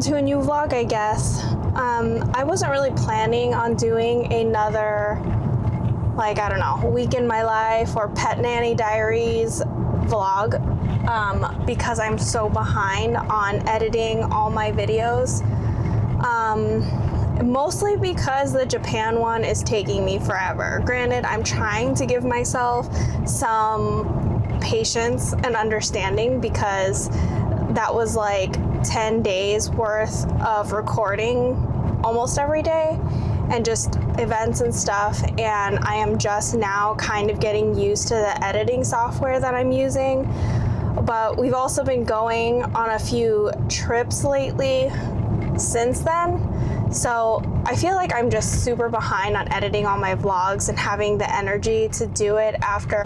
to a new vlog, I guess. I wasn't really planning on doing another, like, I don't know, week in my life or Pet Nanny Diaries vlog, because I'm so behind on editing all my videos. Mostly because the Japan one is taking me forever. Granted, I'm trying to give myself some patience and understanding because that was like 10 days worth of recording almost every day and just events and stuff, and I am just now kind of getting used to the editing software that I'm using. But we've also been going on a few trips lately since then, so I feel like I'm just super behind on editing all my vlogs and having the energy to do it after.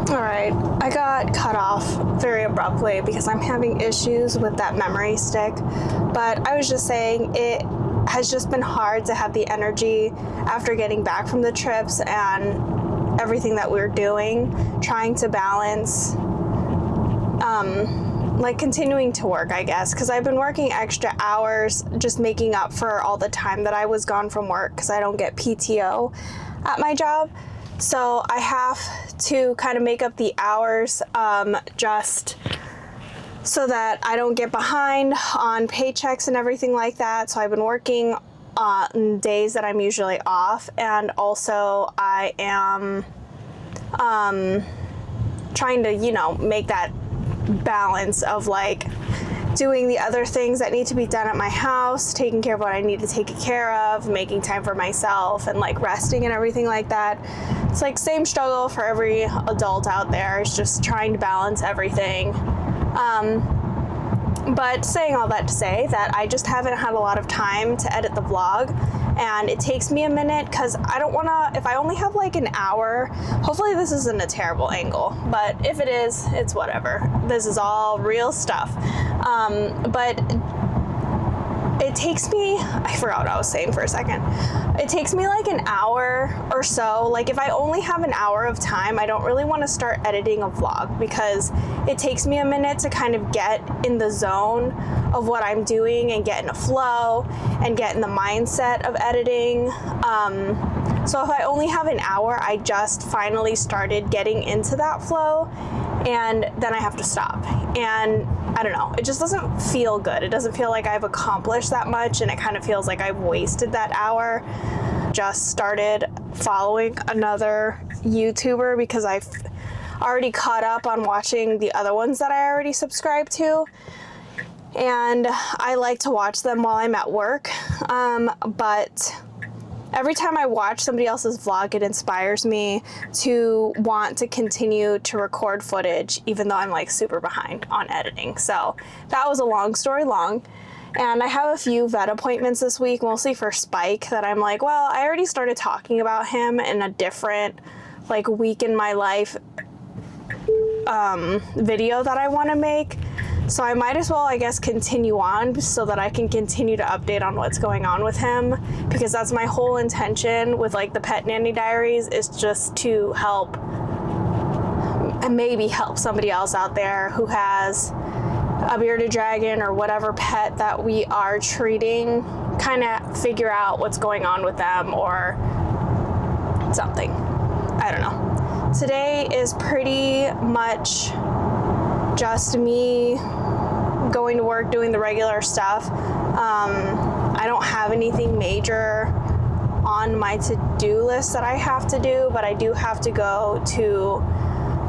Alright, I got cut off very abruptly because I'm having issues with that memory stick, but I was just saying it has just been hard to have the energy after getting back from the trips and everything that we're doing, trying to balance like continuing to work, I guess, because I've been working extra hours just making up for all the time that I was gone from work because I don't get PTO at my job. So I have to kind of make up the hours just so that I don't get behind on paychecks and everything like that. So I've been working on days that I'm usually off, and also I am trying to, you know, make that balance of like doing the other things that need to be done at my house, taking care of what I need to take care of, making time for myself, and like resting and everything like that. It's like same struggle for every adult out there. It's just trying to balance everything. But saying all that to say that I just haven't had a lot of time to edit the vlog, and it takes me a minute because I don't want to, if I only have like an hour, hopefully this isn't a terrible angle, but if it is, it's whatever. This is all real stuff. But it takes me, I forgot what I was saying for a second. It takes me like an hour or so. Like if I only have an hour of time, I don't really want to start editing a vlog because it takes me a minute to kind of get in the zone of what I'm doing and get in a flow and get in the mindset of editing. So if I only have an hour, I just finally started getting into that flow, and then I have to stop. And I don't know, it just doesn't feel good. It doesn't feel like I've accomplished that much, and it kind of feels like I've wasted that hour. Just started following another YouTuber because I've already caught up on watching the other ones that I already subscribed to, and I like to watch them while I'm at work, but every time I watch somebody else's vlog, it inspires me to want to continue to record footage, even though I'm like super behind on editing. So that was a long story long. And I have a few vet appointments this week, mostly for Spike, that I'm like, well, I already started talking about him in a different like week in my life video that I want to make. So I might as well, I guess, continue on so that I can continue to update on what's going on with him, because that's my whole intention with like the Pet Nanny Diaries, is just to help and maybe help somebody else out there who has a bearded dragon or whatever pet that we are treating, kind of figure out what's going on with them or something. I don't know. Today is pretty much just me going to work, doing the regular stuff. I don't have anything major on my to-do list that I have to do, but I do have to go to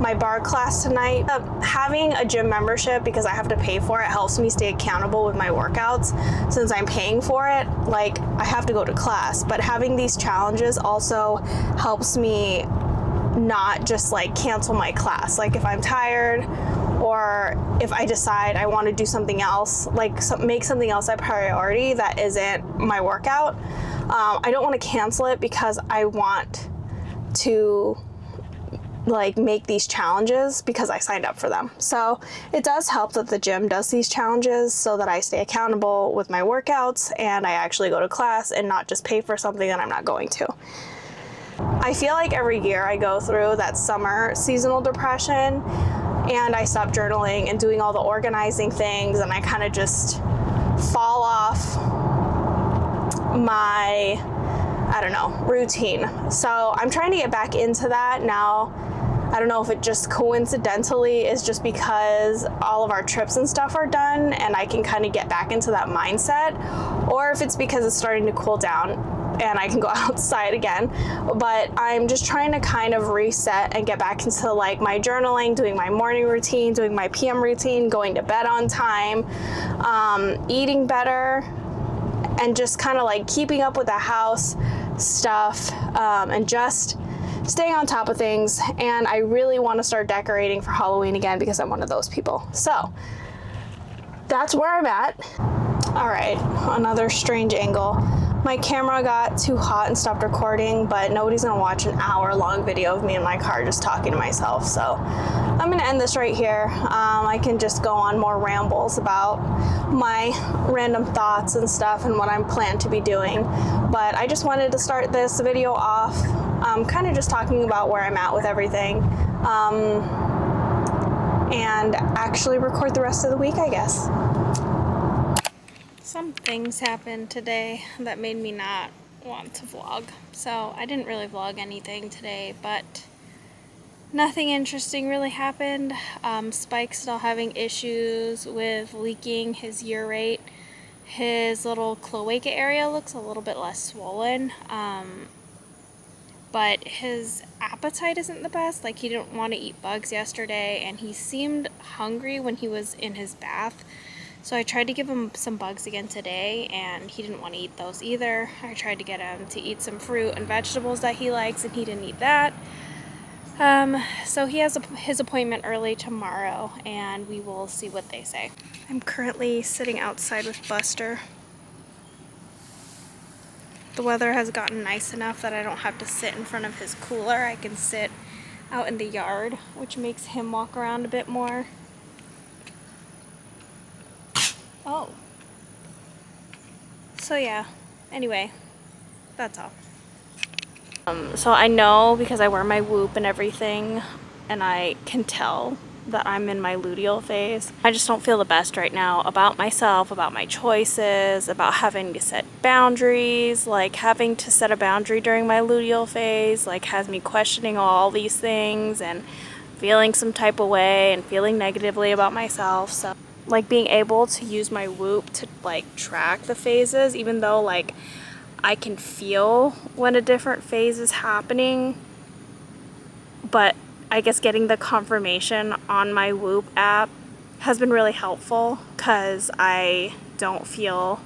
my bar class tonight. Having a gym membership, because I have to pay for it, helps me stay accountable with my workouts. Since I'm paying for it, like, I have to go to class, but having these challenges also helps me not just like cancel my class. Like if I'm tired, or if I decide I want to do something else, like make something else a priority that isn't my workout, I don't want to cancel it because I want to like make these challenges because I signed up for them. So it does help that the gym does these challenges so that I stay accountable with my workouts and I actually go to class and not just pay for something that I'm not going to. I feel like every year I go through that summer seasonal depression and I stop journaling and doing all the organizing things, and I kind of just fall off my, I don't know, routine. So I'm trying to get back into that now. I don't know if it just coincidentally is just because all of our trips and stuff are done and I can kind of get back into that mindset, or if it's because it's starting to cool down and I can go outside again. But I'm just trying to kind of reset and get back into like my journaling, doing my morning routine, doing my PM routine, going to bed on time, eating better, and just kind of like keeping up with the house stuff, and just staying on top of things. And I really want to start decorating for Halloween again because I'm one of those people. So that's where I'm at. All right, another strange angle. My camera got too hot and stopped recording, but nobody's gonna watch an hour-long video of me in my car just talking to myself. So I'm gonna end this right here. I can just go on more rambles about my random thoughts and stuff and what I'm planned to be doing. But I just wanted to start this video off kind of just talking about where I'm at with everything, and actually record the rest of the week, I guess. Some things happened today that made me not want to vlog. So I didn't really vlog anything today, but nothing interesting really happened. Spike's still having issues with leaking his urate. His little cloaca area looks a little bit less swollen, but his appetite isn't the best. Like, he didn't want to eat bugs yesterday, and he seemed hungry when he was in his bath. So I tried to give him some bugs again today, and he didn't want to eat those either. I tried to get him to eat some fruit and vegetables that he likes, and he didn't eat that. So he has his appointment early tomorrow, and we will see what they say. I'm currently sitting outside with Buster. The weather has gotten nice enough that I don't have to sit in front of his cooler. I can sit out in the yard, which makes him walk around a bit more. Oh. So yeah, anyway, that's all. So I know because I wear my Whoop and everything, and I can tell that I'm in my luteal phase. I just don't feel the best right now about myself, about my choices, about having to set boundaries. Like, having to set a boundary during my luteal phase, like, has me questioning all these things and feeling some type of way and feeling negatively about myself. So, like, being able to use my Whoop to, like, track the phases, even though, like, I can feel when a different phase is happening, but I guess getting the confirmation on my Whoop app has been really helpful because I don't feel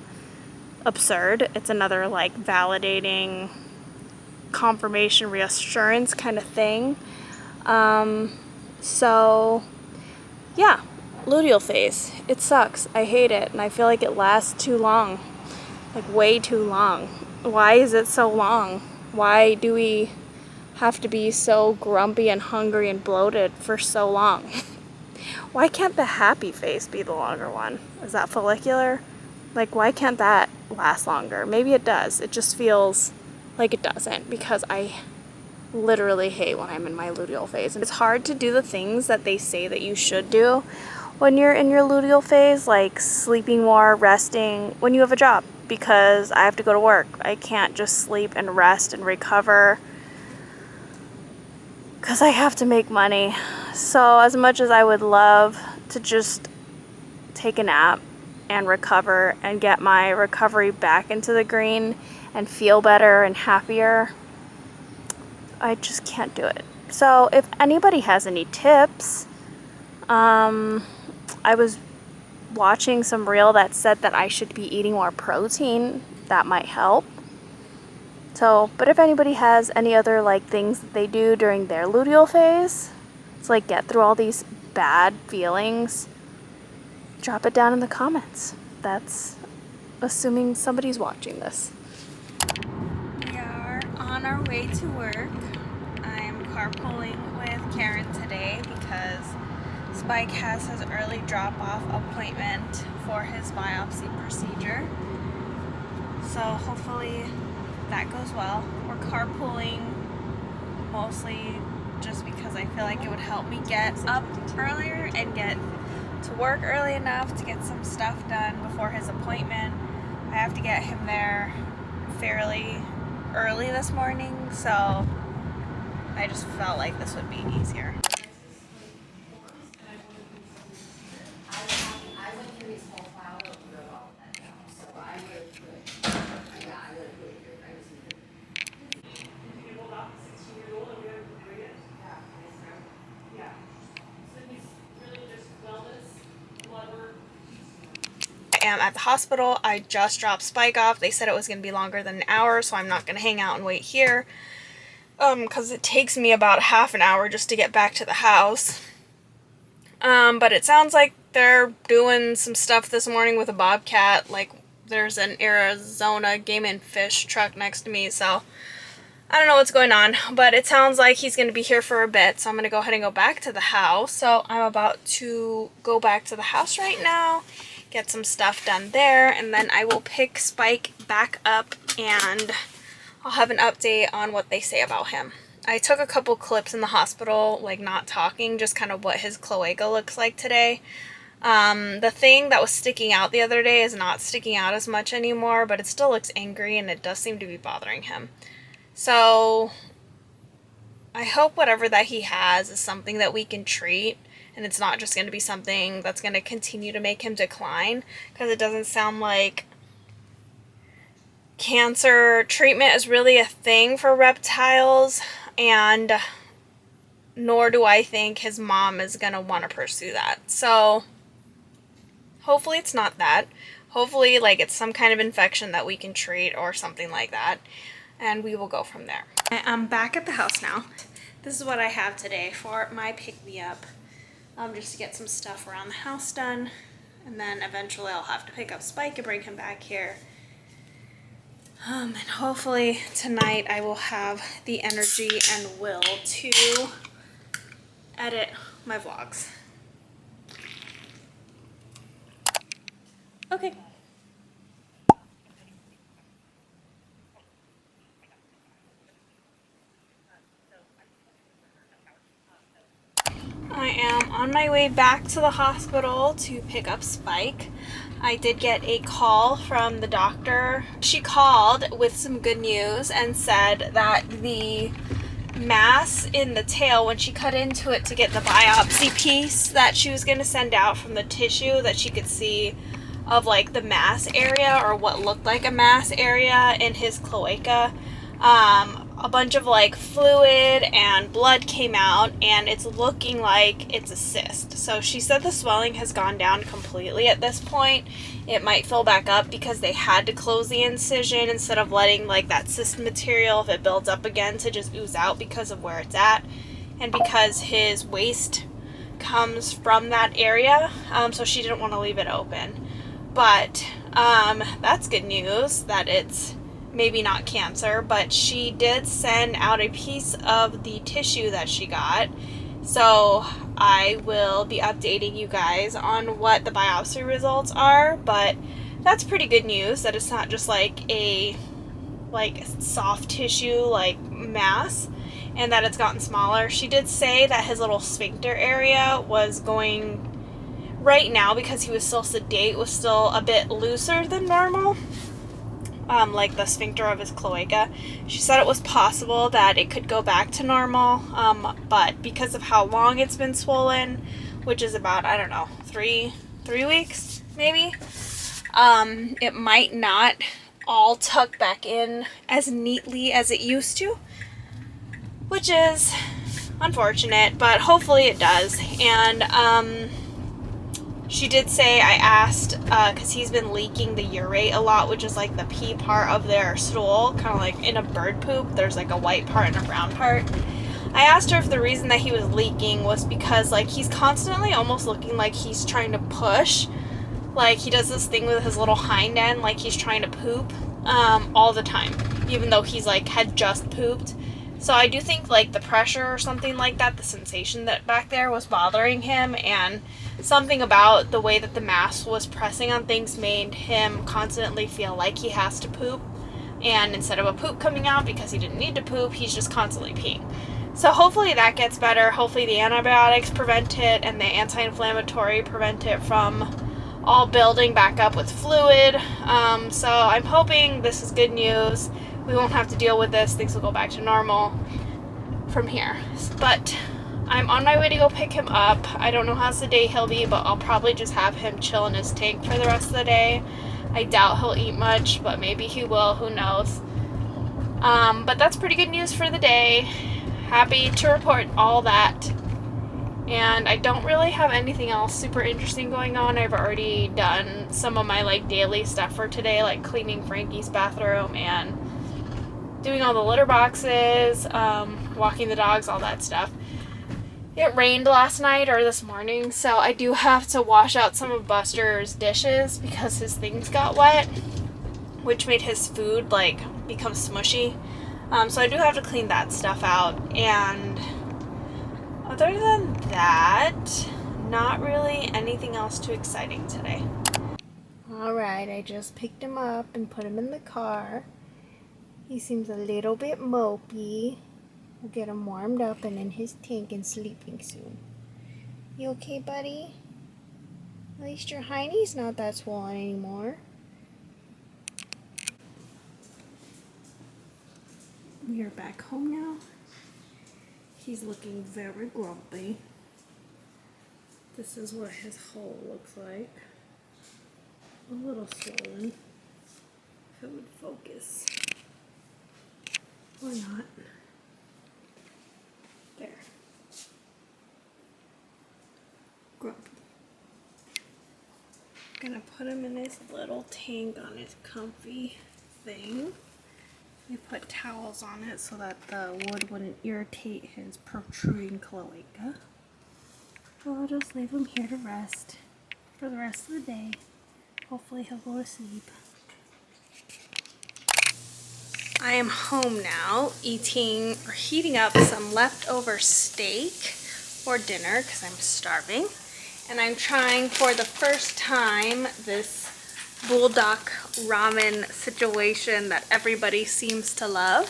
absurd. It's another, like, validating confirmation, reassurance kind of thing. So yeah, luteal phase. It sucks. I hate it, and I feel like it lasts too long. Like, way too long. Why is it so long? Why do we have to be so grumpy and hungry and bloated for so long? Why can't the happy phase be the longer one? Is that follicular? Like, why can't that last longer? Maybe it does. It just feels like it doesn't, because I literally hate when I'm in my luteal phase. And it's hard to do the things that they say that you should do when you're in your luteal phase, like sleeping more, resting, when you have a job, because I have to go to work. I can't just sleep and rest and recover because I have to make money. So as much as I would love to just take a nap and recover and get my recovery back into the green and feel better and happier, I just can't do it. So if anybody has any tips, I was watching some reel that said that I should be eating more protein. That might help. So, but if anybody has any other, like, things that they do during their luteal phase to, like, get through all these bad feelings, drop it down in the comments. That's assuming somebody's watching this. We are on our way to work. I'm carpooling with Karen today because Spike has his early drop-off appointment for his biopsy procedure. So hopefully that goes well. We're carpooling mostly just because I feel like it would help me get up earlier and get to work early enough to get some stuff done before his appointment. I have to get him there fairly early this morning, so I just felt like this would be easier. I am at the hospital. I just dropped Spike off. They said it was going to be longer than an hour, so I'm not going to hang out and wait here. Because it takes me about half an hour just to get back to the house. But it sounds like they're doing some stuff this morning with a bobcat. Like, there's an Arizona Game and Fish truck next to me, so I don't know what's going on. But it sounds like he's going to be here for a bit, so I'm going to go ahead and go back to the house. So I'm about to go back to the house right now, get some stuff done there, and then I will pick Spike back up and I'll have an update on what they say about him. I took a couple clips in the hospital, like not talking, just kind of what his cloaca looks like today. The thing that was sticking out the other day is not sticking out as much anymore, but it still looks angry and it does seem to be bothering him. So I hope whatever that he has is something that we can treat, and it's not just going to be something that's going to continue to make him decline, because it doesn't sound like cancer treatment is really a thing for reptiles, and nor do I think his mom is going to want to pursue that. So hopefully it's not that. Hopefully, like, it's some kind of infection that we can treat or something like that, and we will go from there. I'm back at the house now. This is what I have today for my pick-me-up, just to get some stuff around the house done, and then eventually I'll have to pick up Spike and bring him back here. And hopefully tonight I will have the energy and will to edit my vlogs. Okay. I am on my way back to the hospital to pick up Spike. I did get a call from the doctor. She called with some good news and said that the mass in the tail, when she cut into it to get the biopsy piece that she was going to send out from the tissue that she could see of like the mass area, or what looked like a mass area in his cloaca, a bunch of like fluid and blood came out, and it's looking like it's a cyst. So she said the swelling has gone down completely at this point. It might fill back up because they had to close the incision instead of letting like that cyst material, if it builds up again, to just ooze out because of where it's at, and because his waist comes from that area, so she didn't want to leave it open. But that's good news that it's maybe not cancer, but she did send out a piece of the tissue that she got. So I will be updating you guys on what the biopsy results are, but that's pretty good news that it's not just like a soft tissue like mass, and that it's gotten smaller. She did say that his little sphincter area was going, right now because he was still sedate, was still a bit looser than normal. Like the sphincter of his cloaca. She said it was possible that it could go back to normal, but because of how long it's been swollen, which is about, I don't know, three weeks maybe, it might not all tuck back in as neatly as it used to, which is unfortunate, but hopefully it does. And she did say, I asked, because he's been leaking the urate a lot, which is like the pee part of their stool, kind of like in a bird poop. There's like a white part and a brown part. I asked her if the reason that he was leaking was because like he's constantly almost looking like he's trying to push. Like he does this thing with his little hind end, like he's trying to poop all the time, even though he's like had just pooped. So I do think like the pressure or something like that, the sensation that back there was bothering him, and something about the way that the mass was pressing on things made him constantly feel like he has to poop. And instead of a poop coming out because he didn't need to poop, he's just constantly peeing. So hopefully that gets better. Hopefully the antibiotics prevent it and the anti-inflammatory prevent it from all building back up with fluid. So I'm hoping this is good news. We won't have to deal with this. Things will go back to normal from here. But I'm on my way to go pick him up. I don't know how's the day he'll be, but I'll probably just have him chill in his tank for the rest of the day. I doubt he'll eat much, but maybe he will. Who knows? But that's pretty good news for the day. Happy to report all that. And I don't really have anything else super interesting going on. I've already done some of my like daily stuff for today, like cleaning Frankie's bathroom and doing all the litter boxes, walking the dogs, all that stuff. It rained last night or this morning, so I do have to wash out some of Buster's dishes because his things got wet, which made his food like become smushy. So I do have to clean that stuff out. And other than that, not really anything else too exciting today. Alright, I just picked him up and put him in the car. He seems a little bit mopey. We'll get him warmed up and in his tank and sleeping soon. You okay, buddy? At least your hiney's not that swollen anymore. We are back home now. He's looking very grumpy. This is what his hole looks like. A little swollen. If it would focus. Or not. There. Grumpy. Gonna put him in his little tank on his comfy thing. We put towels on it so that the wood wouldn't irritate his protruding cloaca. So I'll just leave him here to rest for the rest of the day. Hopefully he'll go to sleep. I am home now, heating up some leftover steak for dinner because I'm starving. And I'm trying for the first time this bulldog ramen situation that everybody seems to love.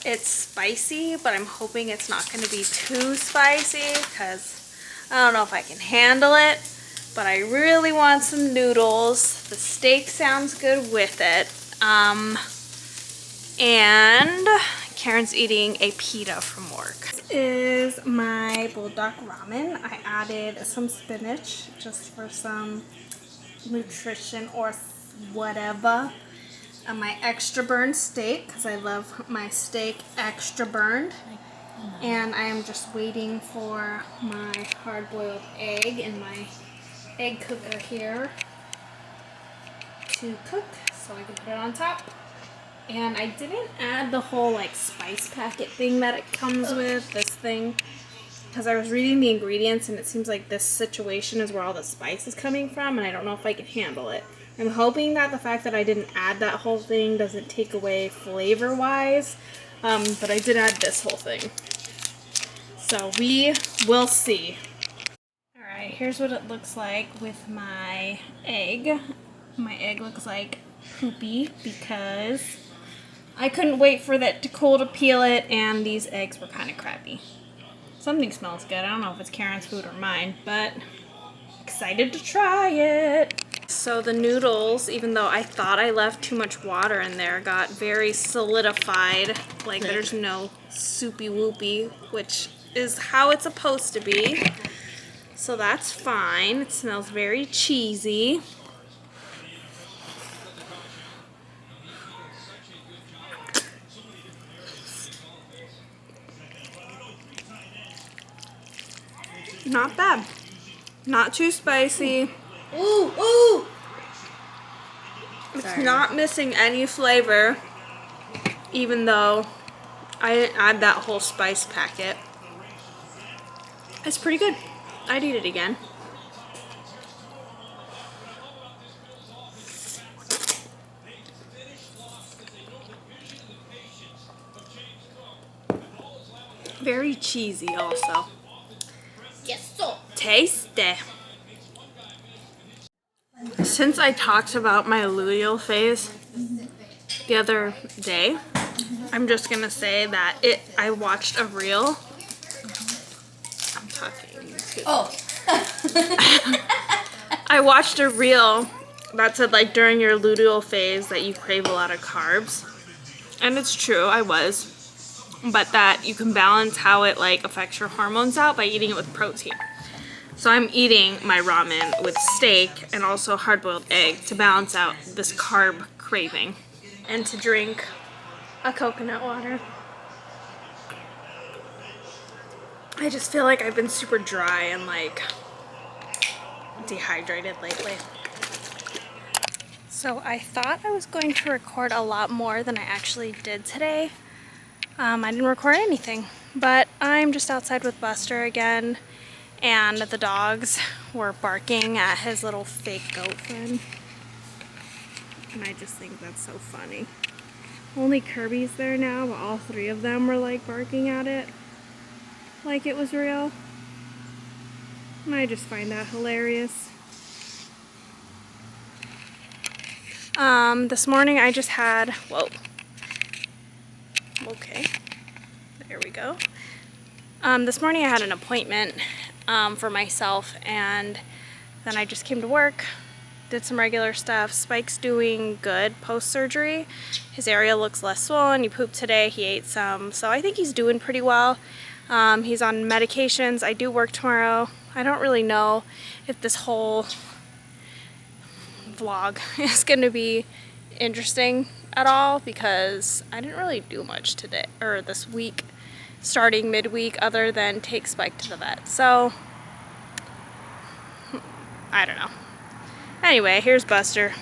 It's spicy, but I'm hoping it's not going to be too spicy because I don't know if I can handle it. But I really want some noodles. The steak sounds good with it. And Karen's eating a pita from work. This is my bulldog ramen. I added some spinach just for some nutrition or whatever. My extra burned steak because I love my steak extra burned. And I am just waiting for my hard-boiled egg in my egg cooker here to cook so I can put it on top. And I didn't add the whole like spice packet thing that it comes with, this thing, because I was reading the ingredients and it seems like this situation is where all the spice is coming from and I don't know if I can handle it. I'm hoping that the fact that I didn't add that whole thing doesn't take away flavor wise, but I did add this whole thing. So we will see. Alright, here's what it looks like with my egg. My egg looks like poopy because I couldn't wait for that to cool to peel it, and these eggs were kind of crappy. Something smells good. I don't know if it's Karen's food or mine, but excited to try it. So the noodles, even though I thought I left too much water in there, got very solidified. Like there's no soupy whoopy, which is how it's supposed to be. So that's fine. It smells very cheesy. Not bad. Not too spicy. Ooh, ooh! It's not missing any flavor, even though I didn't add that whole spice packet. It's pretty good. I'd eat it again. Very cheesy also. Yes, so. Tasty. Since I talked about my luteal phase, The other day, I'm just gonna say that I watched a reel. I'm talking too. Oh. I watched a reel that said like during your luteal phase that you crave a lot of carbs. And it's true, I was. But that you can balance how it like affects your hormones out by eating it with protein. So I'm eating my ramen with steak and also hard-boiled egg to balance out this carb craving. And to drink a coconut water. I just feel like I've been super dry and like dehydrated lately. So I thought I was going to record a lot more than I actually did today. I didn't record anything, but I'm just outside with Buster again, and the dogs were barking at his little fake goat friend. And I just think that's so funny. Only Kirby's there now, but all three of them were like barking at it like it was real. And I just find that hilarious. This morning I just had, whoa. Okay, there we go. This morning I had an appointment for myself, and then I just came to work, did some regular stuff. Spike's doing good post-surgery. His area looks less swollen. He pooped today, he ate some, so I think he's doing pretty well. He's on medications. I do work tomorrow. I don't really know if this whole vlog is going to be interesting at all because I didn't really do much today or this week, starting midweek, other than take Spike to the vet. So I don't know. Anyway, here's Buster.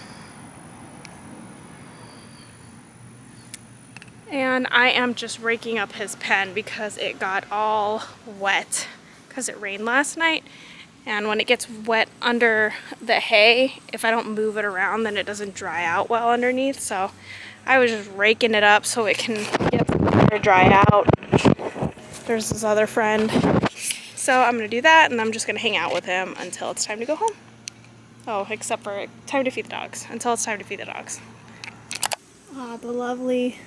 And I am just raking up his pen because it got all wet because it rained last night. And when it gets wet under the hay, if I don't move it around, then it doesn't dry out well underneath. So I was just raking it up so it can get to dry out. There's this other friend. So I'm going to do that, and I'm just going to hang out with him until it's time to go home. Oh, except for time to feed the dogs. Until it's time to feed the dogs. The lovely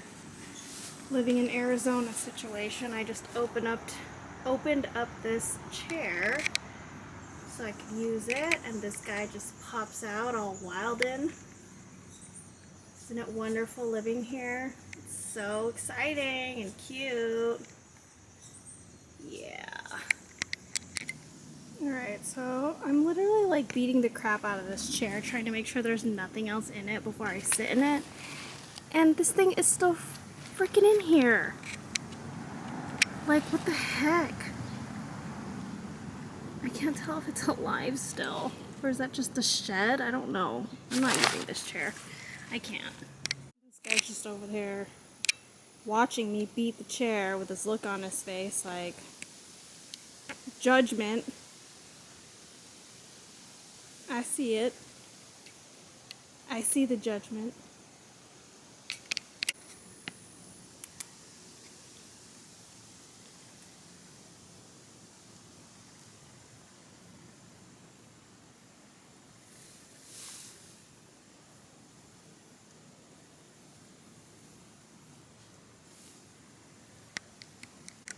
living in Arizona situation. I just opened up this chair so I could use it, and this guy just pops out all wild in. Isn't it wonderful living here? It's so exciting and cute. Yeah. Alright, so I'm literally like beating the crap out of this chair, trying to make sure there's nothing else in it before I sit in it. And this thing is still freaking in here. Like, what the heck? I can't tell if it's alive still. Or is that just a shed? I don't know. I'm not using this chair. I can't. This guy's just over there watching me beat the chair with this look on his face like judgment. I see it. I see the judgment.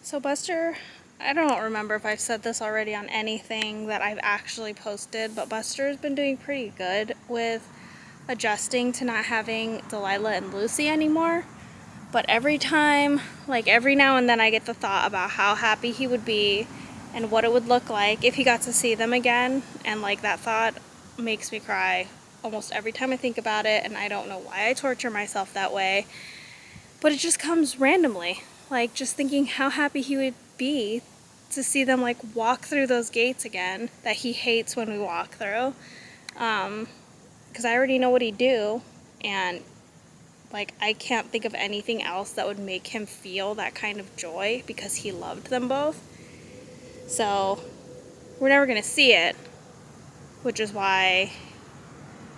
So Buster, I don't remember if I've said this already on anything that I've actually posted, but Buster's been doing pretty good with adjusting to not having Delilah and Lucy anymore. But every time, like every now and then, I get the thought about how happy he would be and what it would look like if he got to see them again. And like that thought makes me cry almost every time I think about it, and I don't know why I torture myself that way. But it just comes randomly. Like just thinking how happy he would be to see them like walk through those gates again that he hates when we walk through. Because I already know what he'd do, and like I can't think of anything else that would make him feel that kind of joy because he loved them both. So we're never gonna see it, which is why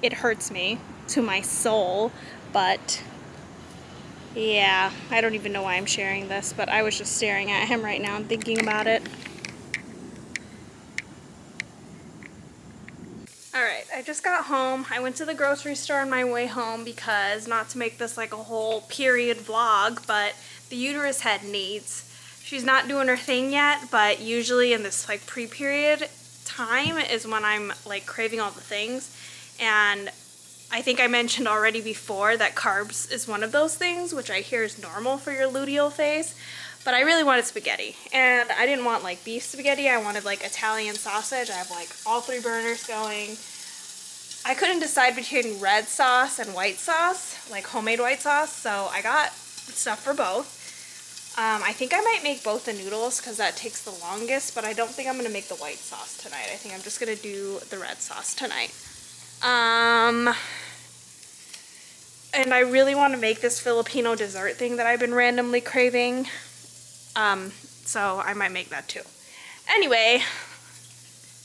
it hurts me to my soul. But yeah, I don't even know why I'm sharing this, but I was just staring at him right now and thinking about it. Alright, I I just got home. I went to the grocery store on my way home because, not to make this like a whole period vlog, but the uterus head needs. She's not doing her thing yet, but usually in this like pre-period time is when I'm like craving all the things. And I think I mentioned already before that carbs is one of those things, which I hear is normal for your luteal phase. But I really wanted spaghetti, and I didn't want like beef spaghetti. I wanted like Italian sausage. I have like all 3 burners going. I couldn't decide between red sauce and white sauce, like homemade white sauce, so I got stuff for both. I think I might make both the noodles because that takes the longest, but I don't think I'm going to make the white sauce tonight. I think I'm just going to do the red sauce tonight. And I really want to make this Filipino dessert thing that I've been randomly craving. So I might make that too. Anyway,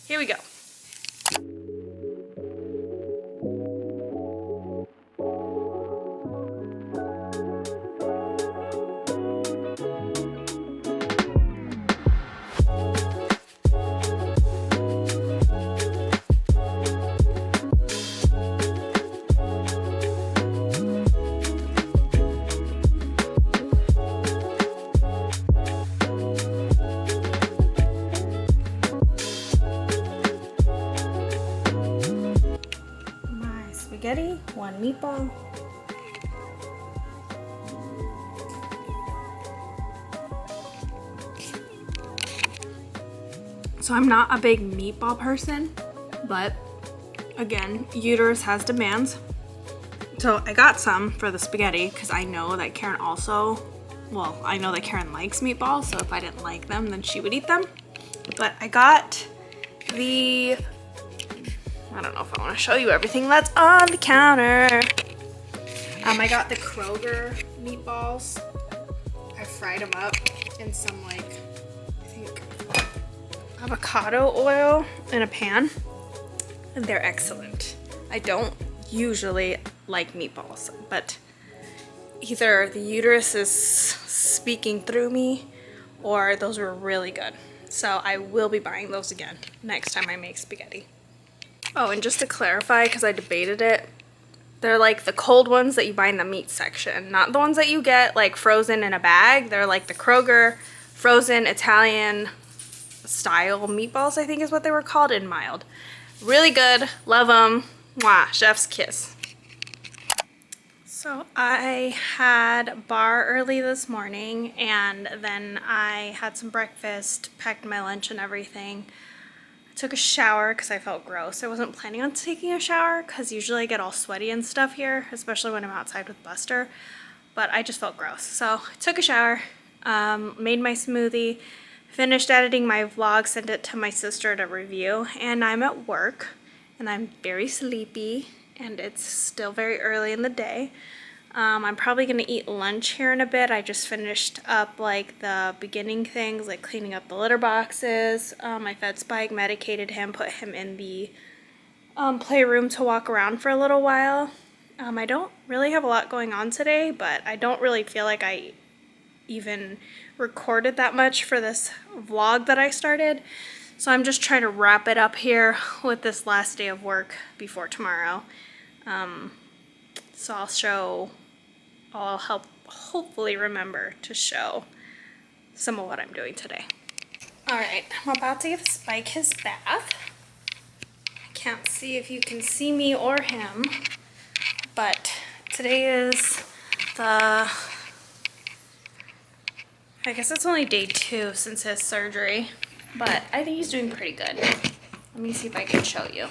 here we go. Spaghetti, 1 meatball. So I'm not a big meatball person, but again, uterus has demands. So I got some for the spaghetti because I know that Karen I know that Karen likes meatballs, so if I didn't like them, then she would eat them. But I got I don't know if I want to show you everything that's on the counter. I got the Kroger meatballs. I fried them up in some like, I think, avocado oil in a pan. And they're excellent. I don't usually like meatballs, but either the uterus is speaking through me or those were really good. So I will be buying those again next time I make spaghetti. Oh, and just to clarify, because I debated it, they're like the cold ones that you buy in the meat section, not the ones that you get like frozen in a bag. They're like the Kroger frozen Italian style meatballs, I think is what they were called, in mild. Really good, love them. Mwah, chef's kiss. So I had bar early this morning, and then I had some breakfast, packed my lunch and everything. Took a shower because I felt gross. I wasn't planning on taking a shower because usually I get all sweaty and stuff here, especially when I'm outside with Buster, but I just felt gross. So I took a shower, made my smoothie, finished editing my vlog, sent it to my sister to review, and I'm at work and I'm very sleepy and it's still very early in the day. I'm probably gonna eat lunch here in a bit. I just finished up like the beginning things, like cleaning up the litter boxes. I fed Spike, medicated him, put him in the playroom to walk around for a little while. I don't really have a lot going on today, but I don't really feel like I even recorded that much for this vlog that I started. So I'm just trying to wrap it up here with this last day of work before tomorrow. So I'll hopefully remember to show some of what I'm doing today. Alright, I'm about to give Spike his bath. I can't see if you can see me or him, but today is I guess it's only day 2 since his surgery, but I think he's doing pretty good. Let me see if I can show you.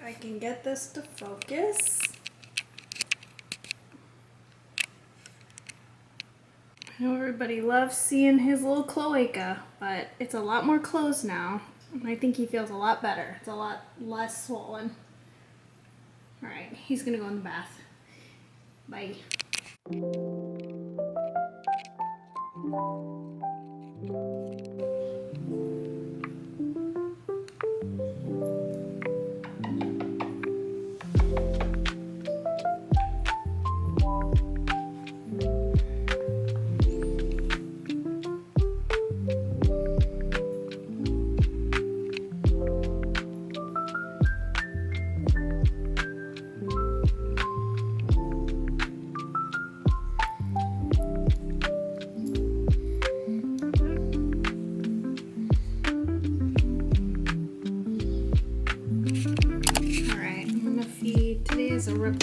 I can get this to focus. I know everybody loves seeing his little cloaca, but it's a lot more closed now. And I think he feels a lot better. It's a lot less swollen. Alright, he's gonna go in the bath. Bye.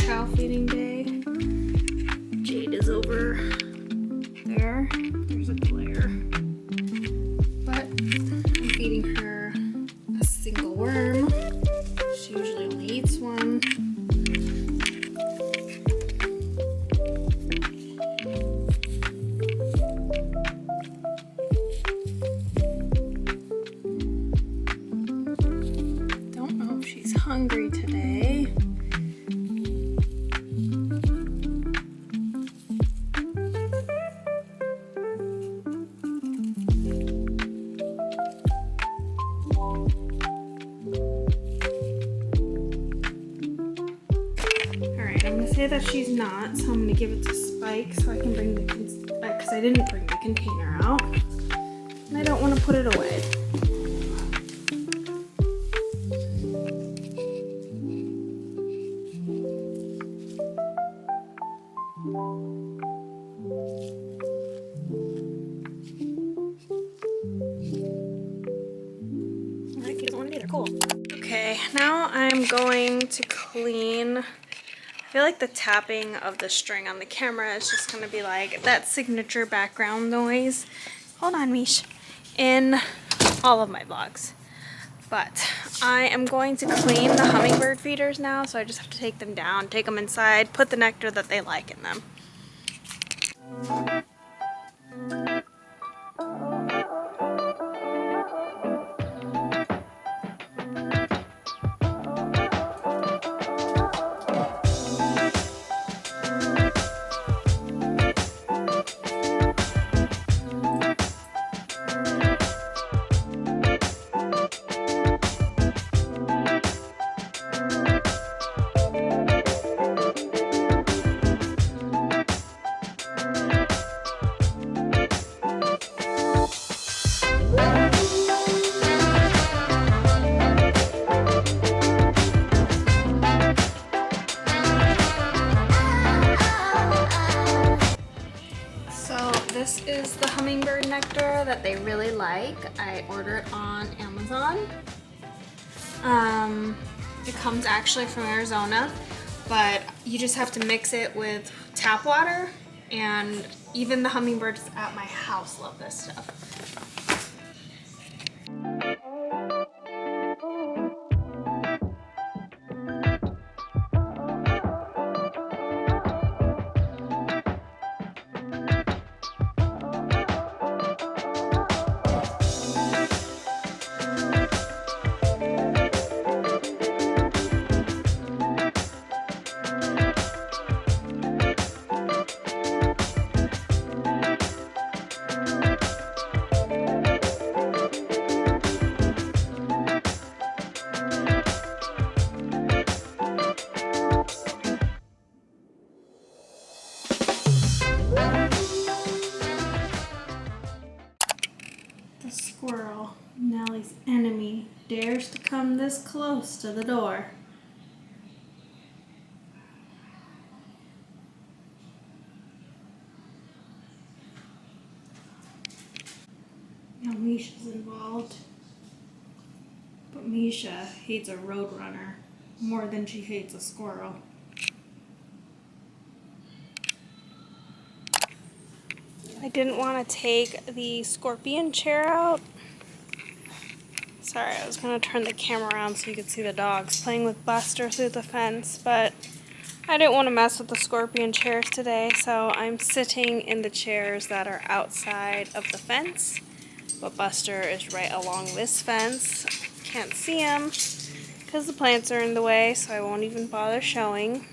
cow feeding day. Jade is over there. There's a glare. But I'm feeding her a single worm. She usually only eats one. Don't know if she's hungry today. I'm gonna say that she's not, so I'm gonna give it to Spike so I can bring the because I didn't bring the container out, and I don't want to put it away. I like these ones, they're cool. Okay, now I'm going to clean. I feel like the tapping of the string on the camera is just gonna be like that signature background noise. Hold on, Mish. In all of my vlogs. But I am going to clean the hummingbird feeders now, so I just have to take them down, take them inside, put the nectar that they like in them. This is the hummingbird nectar that they really like. I ordered it on Amazon. It comes actually from Arizona, but you just have to mix it with tap water, and even the hummingbirds at my house love this stuff. The squirrel, Nellie's enemy, dares to come this close to the door. Now Misha's involved. But Misha hates a roadrunner more than she hates a squirrel. I didn't want to take the scorpion chair out. Sorry, I was going to turn the camera around so you could see the dogs playing with Buster through the fence, but I didn't want to mess with the scorpion chairs today, so I'm sitting in the chairs that are outside of the fence. But Buster is right along this fence. Can't see him because the plants are in the way, so I won't even bother showing.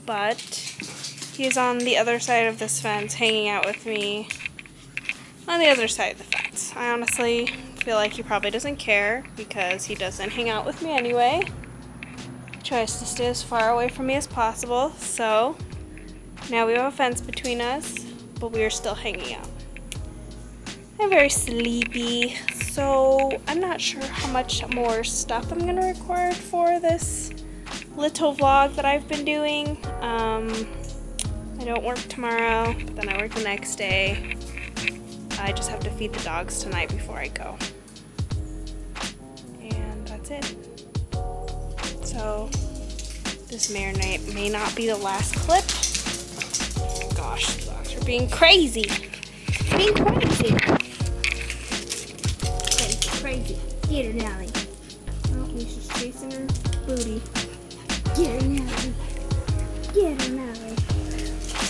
But he's on the other side of this fence hanging out with me on the other side of the fence. I honestly feel like he probably doesn't care because he doesn't hang out with me anyway. He tries to stay as far away from me as possible, so now we have a fence between us, but we are still hanging out. I'm very sleepy, so I'm not sure how much more stuff I'm going to record for this little vlog that I've been doing. I don't work tomorrow, but then I work the next day. I just have to feed the dogs tonight before I go. And that's it. So This may not be the last clip. Gosh, the dogs are being crazy. Being crazy. Crazy. Get her, Nelly. Oh, Misha's chasing her booty. Get her, Nelly. Get her, Nelly.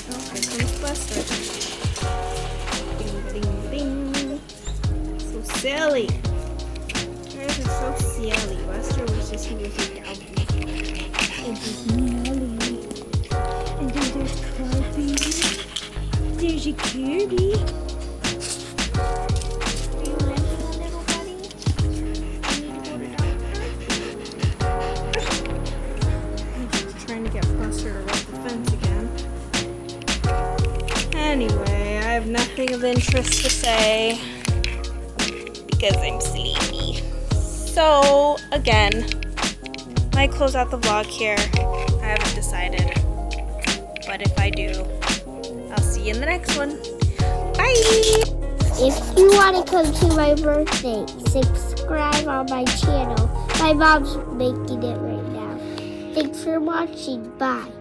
Oh, here comes Buster. Ding, ding, ding. So silly. You guys are so silly. Buster wishes he was a doggy. And there's Nelly. And then there's Kirby. There's a Kirby. Are you limping a little, buddy? You need to go to the doctor? I'm just trying to get Buster to rub the fence again. Anyway, I have nothing of interest to say because I'm sleepy. So, again, might close out the vlog here. I haven't decided. But if I do, I'll see you in the next one. Bye! If you want to come to my birthday, subscribe on my channel. My mom's making it right now. Thanks for watching. Bye.